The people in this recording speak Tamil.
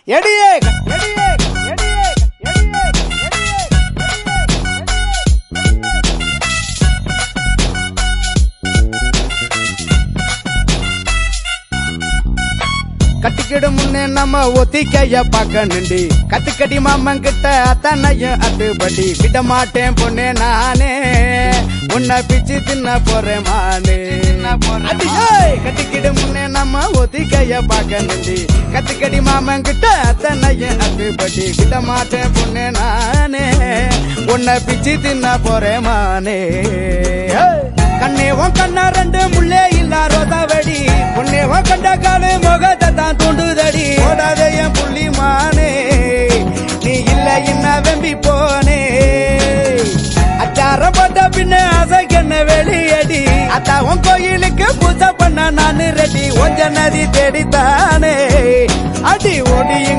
எடியே கட்டிக்கிடு முன்னே நம்ம ஒத்திக்கைய பாக்கணுண்டி கத்துக்கடி மாமன் கிட்ட அத்தனையும் அத்துப்படி விட மாட்டேன் பொண்ணே நானே உன்னை பிச்சு தின்ன போறேன் மானே கட்டிக்கிடு முன்னே நம்ம ஒத்திக்கைய பாக்கணுண்டி கத்துக்கடி மாமன் கிட்ட அத்தனையும் அத்துப்படி விட மாட்டேன் பொண்ணே நானே உன்னை பிச்சு தின்ன போறேன் மானே கண்ணேவன் கண்ணா ரெண்டு முள்ளே இல்ல ரோதாவடி பொண்ணேவன் கண்ட காலு முகத்தை தான் தூண்டுதடி ஓடாத என் புள்ளி